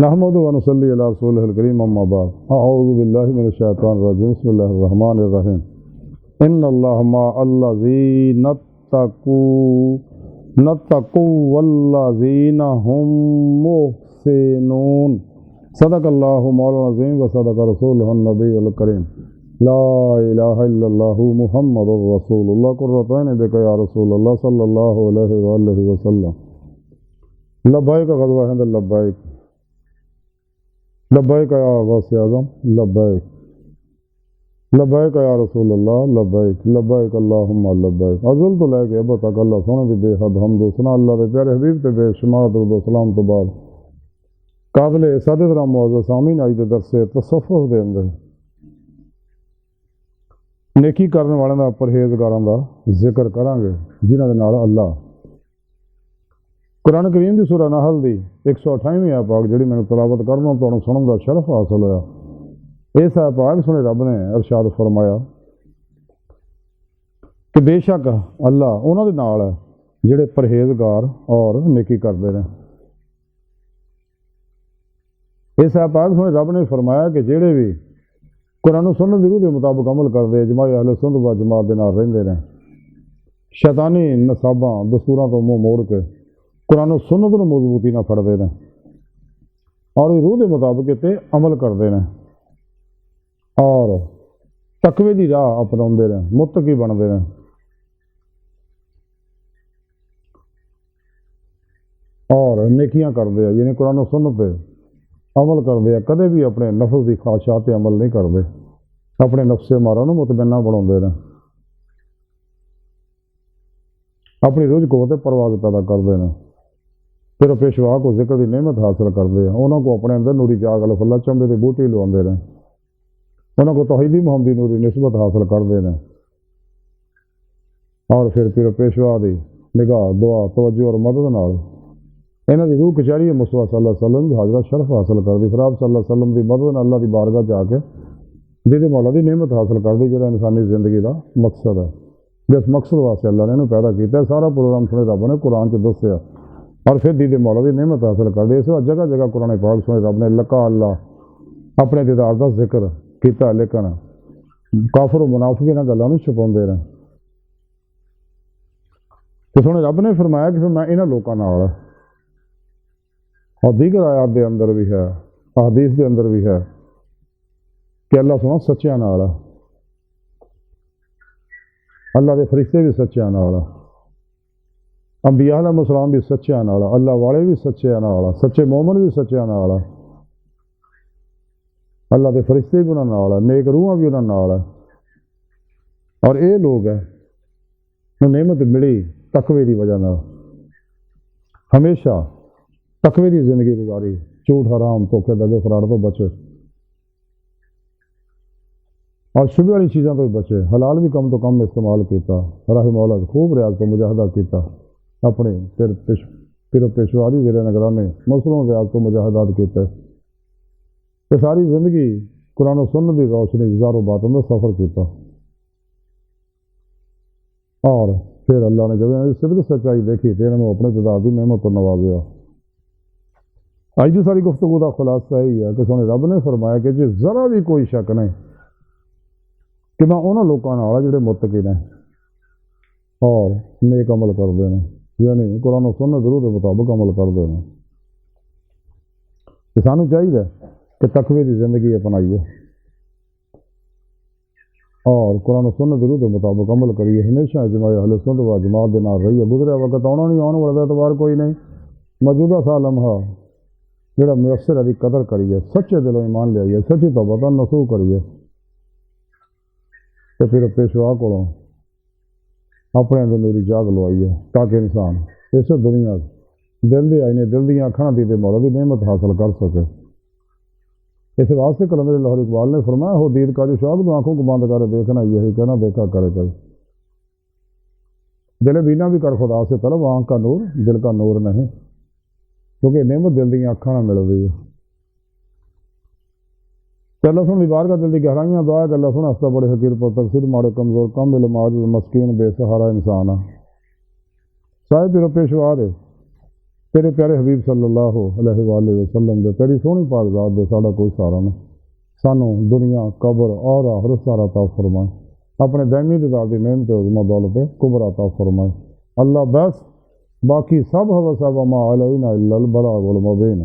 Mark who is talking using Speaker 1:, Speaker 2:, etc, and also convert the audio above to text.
Speaker 1: نحمد و نصلی علی رسولہ الکریم اما بعد اعوذ باللہ من الشیطان الرجیم بسم اللہ الرحمن الرحیم ان اللہ مع الذین اتقوا والذین هم محسنون صدق اللہ مولانا العظیم و صدق رسولہ النبی الکریم لا الہ الا اللہ محمد رسول اللہ قرۃ عین بک یا رسول اللہ صلی اللہ علیہ وآلہ وسلم لبیک غزوہ ہند لبیک لبیک یا غوث اعظم لبیک لبیک یا رسول اللہ لبیک لبیک اللہم لبیک ازل تو لے کے اب تک اللہ سونے دی بے حد حمد و ثنا اللہ دے پیارے حبیب تے بے شمار درود و سلام تو بعد قابل صدر رحم معزز سامعین اج دے درس تصوف دے اندر نیکی کرنے والوں دا پرہیزگاراں دا ذکر کران گے جنہاں دے نال اللہ قرآن کریم دی سورہ نحل دی 128ویں آیت پاک جڑی میں تلاوت کرنا تانوں سنن دا شرف حاصل ہویا اس آیت پاک سنے رب نے ارشاد فرمایا کہ بے شک اللہ انہاں دے نال ہے جڑے پرہیزگار اور نیکی کردے نے۔ اس آیت پاک سنے رب نے فرمایا کہ جڑے بھی قرآن و سنت دی روح دے مطابق عمل کردے اجماع اہل سنت و جماعت دے نال رہندے نے، شیطانی نصاباں دستوراں تو منہ موڑ کے قرآن و سنت نو مضبوطی نہ پڑھتے ہیں اور روح کے مطابق تے عمل کرتے ہیں اور تقوی دی راہ اپنا متقی بنتے ہیں اور نیکیاں کرتے ہیں، یعنی قرآن و سنت پہ عمل کرتے ہیں، کدے بھی اپنے نفس کی خواہشات پہ عمل نہیں کرتے، اپنے نفس مارا نو مطمئنہ بنا ہیں، اپنی روز قوت پرواز پیدا کرتے ہیں، پھر پیشوا کو ذکر کی نعمت حاصل کرتے ہیں، انہوں کو اپنے اندر نوری جاگ اللہ چمبے کے بوٹے لوگ رہے، انہوں کو توحیدی محمدی نوری نسبت حاصل کرتے ہیں اور پھر پیشوا کی نگاہ دعا توجہ اور مدد نال انہوں کی روح کچہری مصطفیٰ صلی اللہ علیہ وسلم کی حاضرہ شرف حاصل کرتی، پھر آپ صلی اللہ علیہ وسلم کی مدد اللہ کی بارگاہ جا کے دیدی مولا کی نعمت حاصل کرتی، جو انسانی زندگی کا مقصد ہے، جس مقصد واسطے اللہ نے انہوں پیدا کیا ہے۔ سارا پروگرام سنے رب نے قرآن سے دسیا اور پھر دید مولا کی نعمت حاصل کر دی۔ اس وقت جگہ جگہ قرآن پاک سنے رب نے لکا اللہ اپنے دیدار کا ذکر کیتا، لیکن کافر و منافق انہاں گلاں نوں چھپاؤندے رہے تو سنے رب نے فرمایا کہ میں انہاں لوکاں نال اور دیگر آیات دے اندر بھی ہے، احادیث دے اندر بھی ہے کہ اللہ سونا سچیاں نال ہے، اللہ دے فرشتے بھی سچیاں نال، انبیاء علیہ السلام بھی سچیاں نال، اللہ والے بھی سچیاں نال، سچے مومن بھی سچیاں نال، اللہ دے فرشتے بھی انہاں نال، نیک روحاں بھی انہاں نال، اور اے لوگ ہیں نعمت ملی تقوی دی وجہ نال، ہمیشہ تقوی دی زندگی گزاری، جھوٹ حرام دھوکے دھڑے فراڈ تو بچے اور شبہ والی چیزوں تو بھی بچے، حلال بھی کم تو کم استعمال کیتا، راہ مولا خوب ریاض تو مجاہدہ کیتا، اپنے پھر پیشواری زیر نگرانی مسلوں ریاض تو مجاہدات کیتے، یہ ساری زندگی قرآن و سنت کی روشنی زار و باطن میں سفر کیتا، اور پھر اللہ نے جب صدق سچائی دیکھی تو انہوں نے اپنے تعداد کی نعمت کو نوازیا۔ آج کی ساری گفتگو کا خلاصہ یہی ہے کہ سونے رب نے فرمایا کہ جی ذرا بھی کوئی شک نہیں کہ میں انہوں لوگوں نال جڑے متقی نے اور نیک عمل کرتے ہیں، یعنی قرآن و سنت ضرور کے مطابق عمل کرتے ہیں، کہ سانوں چاہیے کہ تقوی کی زندگی اپنائیے اور قرآن و سنت ضرور کے مطابق عمل کریے، ہمیشہ اجماع اہل سنت و جماعت کے نال رہیے۔ گزرا وقت آنا نہیں، آنے والا اعتبار کوئی نہیں، موجودہ سا لمحہ جڑا میسر ہے قدر کریے، سچے دلوں ایمان لے آئیے، سچی توبہ نصوح کریے، تو پھر پیشوا کو اپنے اندر نوری جاگ لوائیے تاکہ انسان اس دنیا دل دی آئینے دل دیا اکھاں دی تے مولا دی نعمت حاصل کر سکے۔ اس واسطے کلندر لاہور اقبال نے فرمایا ہو دید کا جو شاہد آنکھوں کو بند کرے دیکھنا یہی کہنا دیکھا کرے کرے، دل بینا بھی کر خدا سے طلب، آنکھ کا نور دل کا نور نہیں، کیونکہ نعمت دل دیا اکھاں نہ مل رہی ہے۔ کہ اللہ سن بار کا دل کی گہرائیاں دعا کہ اللہ سن ہستا بڑے حقیر پر تقصیر ماڑے کمزور کم علم عاجز مسکین بے سہارا انسان صاحب پیرو پیشوا دے تیرے پیارے حبیب صلی اللہ علیہ وآلہ وسلم دے تیری سونی پاک ذات دے ساڑا کوئی سارا نہیں، سانو دنیا قبر اور آخرت سارا عطا فرمائے، اپنے دائمی رضا دی نعمت عظمہ دولت کبرا عطا فرمائے اللہ، بس باقی سب ہوسا وما علینا الا البلاغ المبین۔